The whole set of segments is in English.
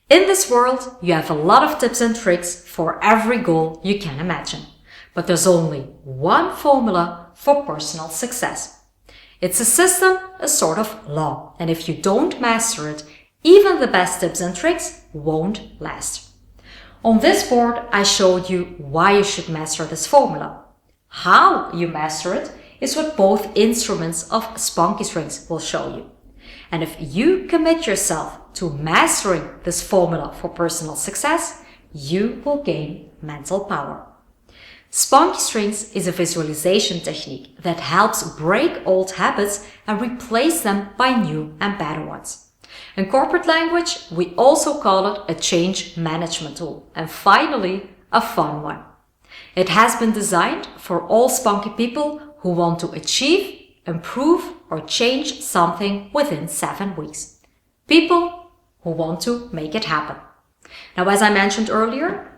In this world, you have a lot of tips and tricks for every goal you can imagine. But there's only one formula for personal success. It's a system, a sort of law. And if you don't master it, even the best tips and tricks won't last. On this board, I showed you why you should master this formula. How you master it is what both instruments of Spunky Strings will show you. And if you commit yourself to mastering this formula for personal success, you will gain mental power. Spunky Strings is a visualization technique that helps break old habits and replace them by new and better ones. In corporate language, we also call it a change management tool, and finally, a fun one. It has been designed for all spunky people who want to achieve, improve, or change something within 7 weeks. People who want to make it happen. Now, as I mentioned earlier,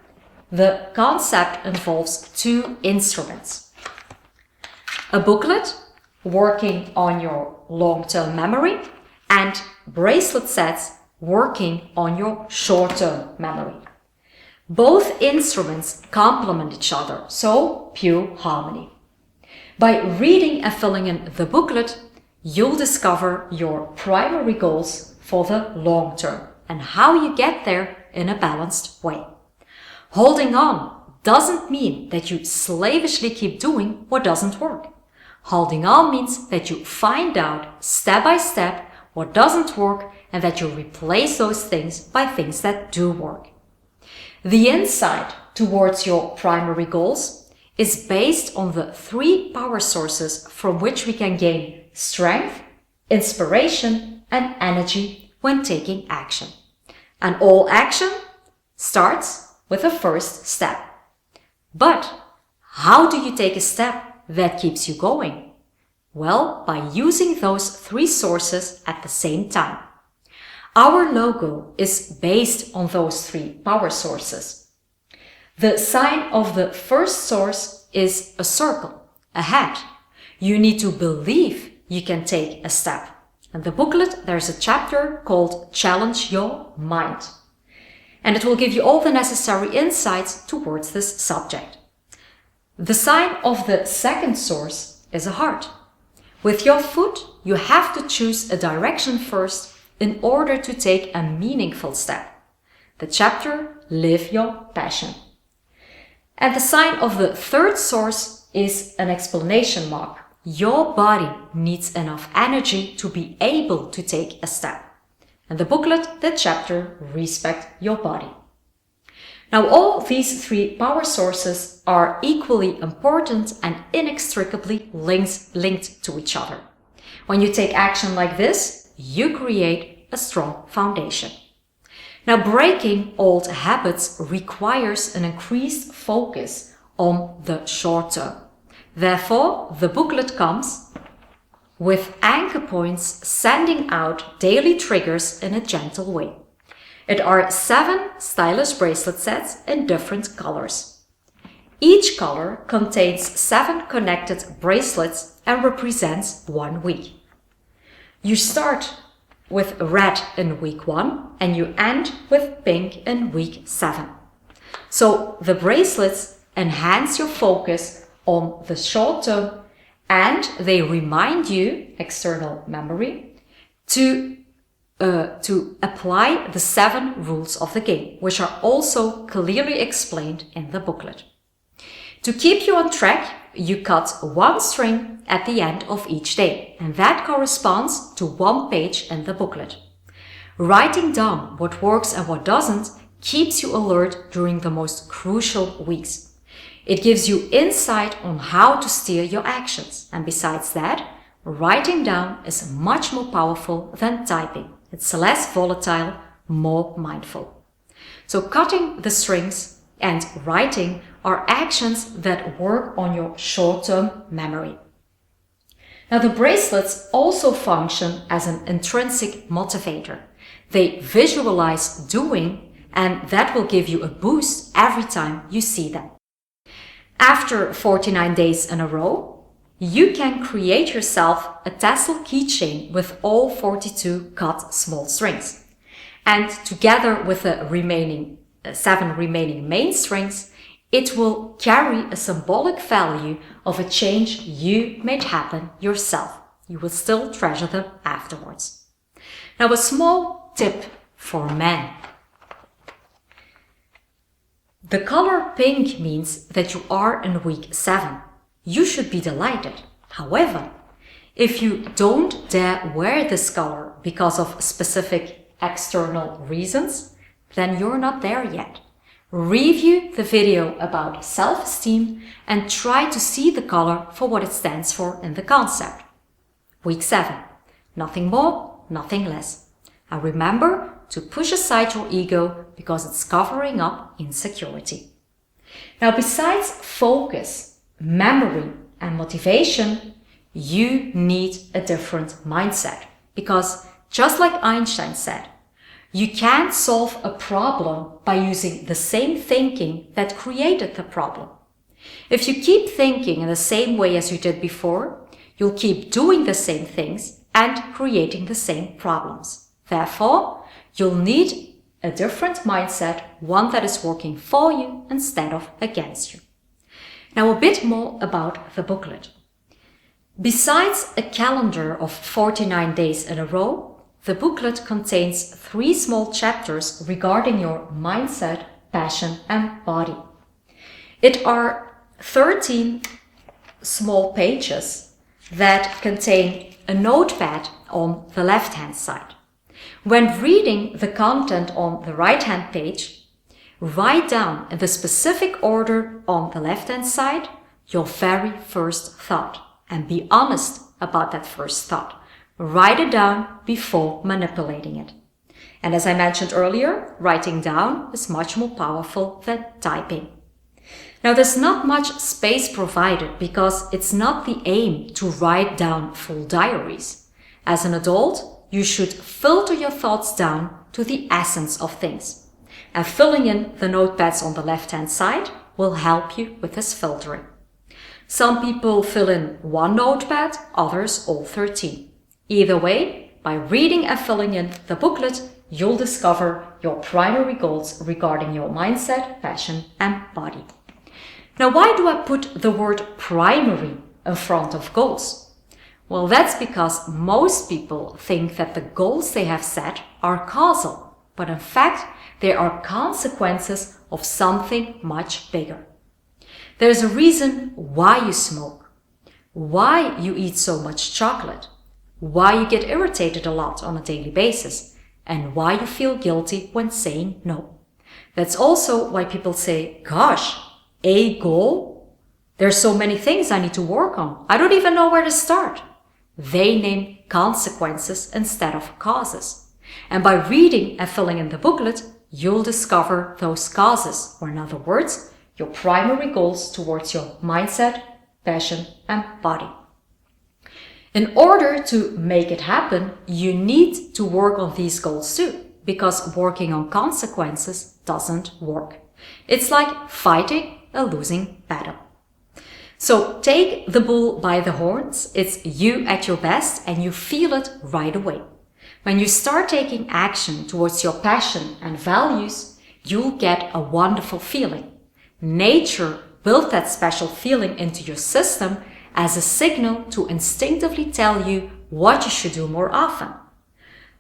the concept involves 2 instruments. A booklet working on your long-term memory and bracelet sets working on your short-term memory. Both instruments complement each other, so pure harmony. By reading and filling in the booklet, you'll discover your primary goals for the long term and how you get there in a balanced way. Holding on doesn't mean that you slavishly keep doing what doesn't work. Holding on means that you find out step by step what doesn't work and that you replace those things by things that do work. The insight towards your primary goals is based on the 3 power sources from which we can gain strength, inspiration, and energy when taking action. And all action starts with the first step. But how do you take a step that keeps you going? Well, by using those 3 sources at the same time. Our logo is based on those 3 power sources. The sign of the first source is a circle, a hat. You need to believe you can take a step. In the booklet, there's a chapter called Challenge Your Mind. And it will give you all the necessary insights towards this subject. The sign of the second source is a heart. With your foot, you have to choose a direction first in order to take a meaningful step. The chapter, Live Your Passion. And the sign of the third source is an exclamation mark. Your body needs enough energy to be able to take a step. And the booklet, the chapter, Respect Your Body. Now, all these 3 power sources are equally important and inextricably linked to each other. When you take action like this, you create a strong foundation. Now, breaking old habits requires an increased focus on the short term. Therefore, the booklet comes with anchor points sending out daily triggers in a gentle way. It are 7 stylish bracelet sets in different colors. Each color contains 7 connected bracelets and represents 1 week. You start with red in week 1 and you end with pink in week 7. So the bracelets enhance your focus on the short term and they remind you, external memory, to apply the 7 rules of the game, which are also clearly explained in the booklet. To keep you on track, you cut 1 string at the end of each day, and that corresponds to 1 page in the booklet. Writing down what works and what doesn't keeps you alert during the most crucial weeks. It gives you insight on how to steer your actions, and besides that, writing down is much more powerful than typing. It's less volatile, more mindful. So cutting the strings and writing are actions that work on your short-term memory. Now, the bracelets also function as an intrinsic motivator. They visualize doing, and that will give you a boost every time you see them. After 49 days in a row, you can create yourself a tassel keychain with all 42 cut small strings. And together with the remaining 7 remaining main strings, it will carry a symbolic value of a change you made happen yourself. You will still treasure them afterwards. Now, a small tip for men. The color pink means that you are in week 7. You should be delighted. However, if you don't dare wear this color because of specific external reasons, then you're not there yet. Review the video about self-esteem and try to see the color for what it stands for in the concept. Week 7. Nothing more, nothing less. And remember to push aside your ego because it's covering up insecurity. Now, besides focus, memory, and motivation, you need a different mindset. Because just like Einstein said, you can't solve a problem by using the same thinking that created the problem. If you keep thinking in the same way as you did before, you'll keep doing the same things and creating the same problems. Therefore, you'll need a different mindset, one that is working for you instead of against you. Now, a bit more about the booklet. Besides a calendar of 49 days in a row, the booklet contains 3 small chapters regarding your mindset, passion, and body. It are 13 small pages that contain a notepad on the left-hand side. When reading the content on the right-hand page, write down in the specific order on the left-hand side your very first thought and be honest about that first thought. Write it down before manipulating it. And as I mentioned earlier, writing down is much more powerful than typing. Now, there's not much space provided because it's not the aim to write down full diaries. As an adult, you should filter your thoughts down to the essence of things. And filling in the notepads on the left-hand side will help you with this filtering. Some people fill in 1 notepad, others all 13. Either way, by reading and filling in the booklet, you'll discover your primary goals regarding your mindset, passion, and body. Now, why do I put the word primary in front of goals? Well, that's because most people think that the goals they have set are causal, but in fact, they are consequences of something much bigger. There's a reason why you smoke, why you eat so much chocolate, why you get irritated a lot on a daily basis, and why you feel guilty when saying no. That's also why people say, gosh, a goal? There's so many things I need to work on. I don't even know where to start. They name consequences instead of causes. And by reading and filling in the booklet, you'll discover those causes, or in other words, your primary goals towards your mindset, passion, and body. In order to make it happen, you need to work on these goals too, because working on consequences doesn't work. It's like fighting a losing battle. So take the bull by the horns. It's you at your best and you feel it right away. When you start taking action towards your passion and values, you'll get a wonderful feeling. Nature built that special feeling into your system as a signal to instinctively tell you what you should do more often.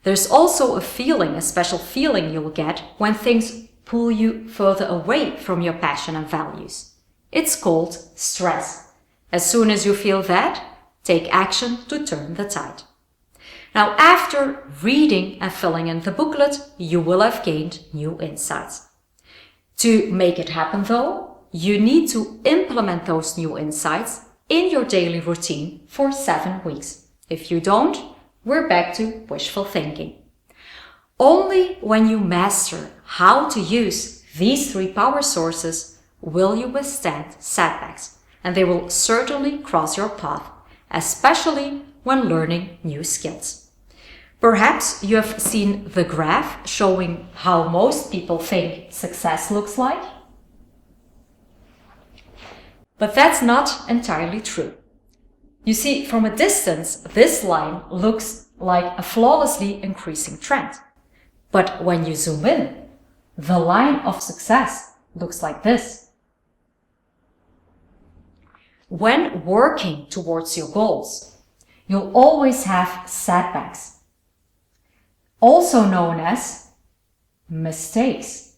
There's also a special feeling you'll get when things pull you further away from your passion and values. It's called stress. As soon as you feel that, take action to turn the tide. Now, after reading and filling in the booklet, you will have gained new insights. To make it happen though, you need to implement those new insights in your daily routine for 7 weeks. If you don't, we're back to wishful thinking. Only when you master how to use these 3 power sources will you withstand setbacks, and they will certainly cross your path, especially when learning new skills. Perhaps you have seen the graph showing how most people think success looks like. But that's not entirely true. You see, from a distance, this line looks like a flawlessly increasing trend. But when you zoom in, the line of success looks like this. When working towards your goals, you'll always have setbacks, also known as mistakes.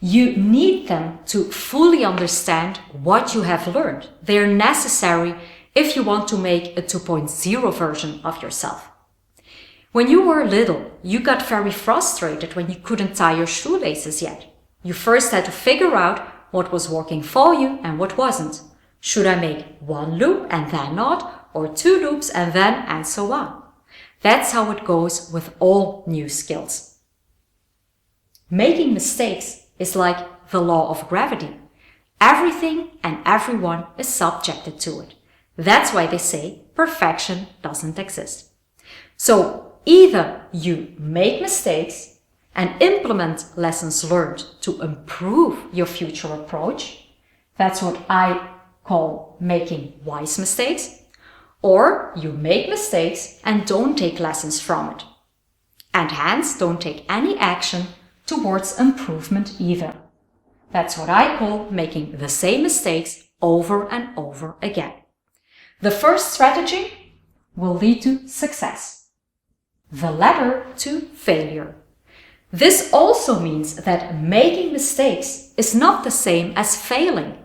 You need them to fully understand what you have learned. They are necessary if you want to make a 2.0 version of yourself. When you were little, you got very frustrated when you couldn't tie your shoelaces yet. You first had to figure out what was working for you and what wasn't. Should I make one loop and then not, or two loops and then, and so on? That's how it goes with all new skills. Making mistakes is like the law of gravity. Everything and everyone is subjected to it. That's why they say perfection doesn't exist. So either you make mistakes and implement lessons learned to improve your future approach. That's what I call making wise mistakes. Or you make mistakes and don't take lessons from it. And hence don't take any action towards improvement either. That's what I call making the same mistakes over and over again. The first strategy will lead to success. The latter to failure. This also means that making mistakes is not the same as failing.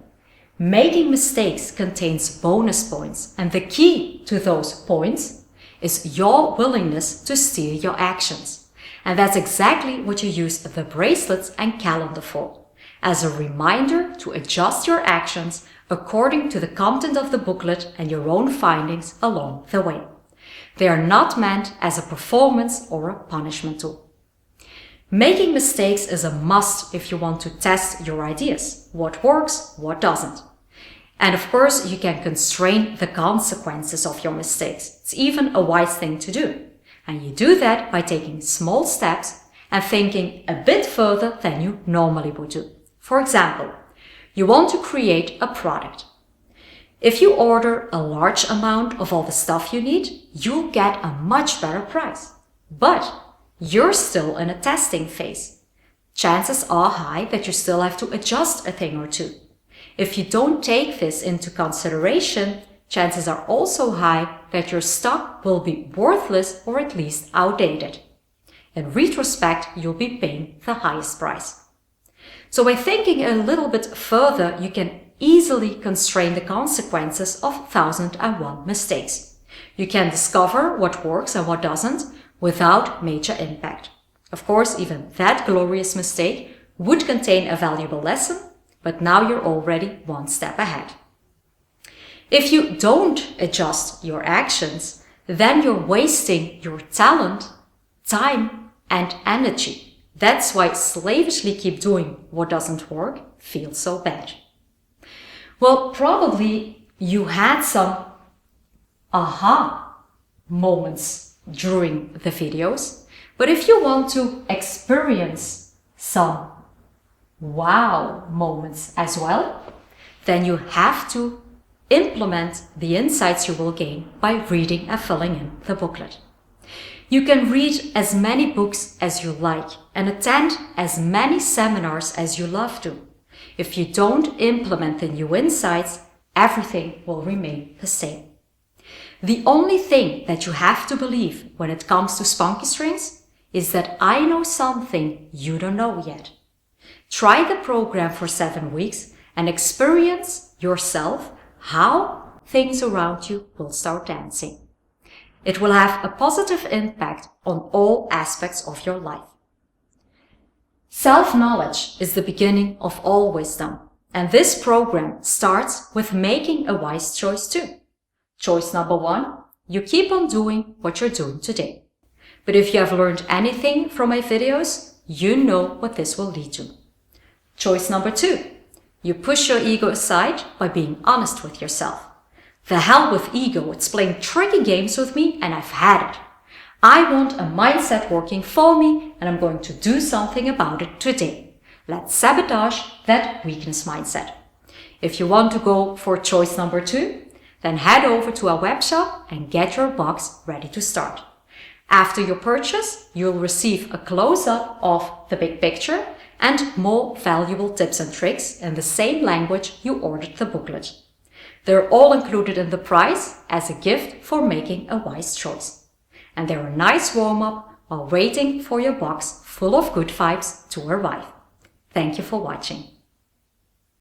Making mistakes contains bonus points, and the key to those points is your willingness to steer your actions. And that's exactly what you use the bracelets and calendar for, as a reminder to adjust your actions according to the content of the booklet and your own findings along the way. They are not meant as a performance or a punishment tool. Making mistakes is a must if you want to test your ideas. What works, what doesn't. And of course, you can constrain the consequences of your mistakes. It's even a wise thing to do. And you do that by taking small steps and thinking a bit further than you normally would do. For example, you want to create a product. If you order a large amount of all the stuff you need, you'll get a much better price. But you're still in a testing phase. Chances are high that you still have to adjust a thing or two. If you don't take this into consideration, chances are also high that your stock will be worthless or at least outdated. In retrospect, you'll be paying the highest price. So by thinking a little bit further, you can easily constrain the consequences of 1001 mistakes. You can discover what works and what doesn't without major impact. Of course, even that glorious mistake would contain a valuable lesson, but now you're already one step ahead. If you don't adjust your actions, then you're wasting your talent, time, and energy. That's why slavishly keep doing what doesn't work feels so bad. Well, probably you had some aha moments during the videos, but if you want to experience some wow moments as well, then you have to implement the insights you will gain by reading and filling in the booklet. You can read as many books as you like and attend as many seminars as you love to. If you don't implement the new insights, everything will remain the same. The only thing that you have to believe when it comes to Spunky Strings is that I know something you don't know yet. Try the program for 7 weeks and experience yourself how things around you will start dancing. It will have a positive impact on all aspects of your life. Self-knowledge is the beginning of all wisdom, and this program starts with making a wise choice too. Choice number 1, you keep on doing what you're doing today. But if you have learned anything from my videos, you know what this will lead to. Choice number 2, you push your ego aside by being honest with yourself. The hell with ego, it's playing tricky games with me and I've had it. I want a mindset working for me and I'm going to do something about it today. Let's sabotage that weakness mindset. If you want to go for choice number 2, then head over to our web shop and get your box ready to start. After your purchase, you'll receive a close-up of the big picture and more valuable tips and tricks in the same language you ordered the booklet. They're all included in the price as a gift for making a wise choice. And they're a nice warm-up while waiting for your box full of good vibes to arrive. Thank you for watching.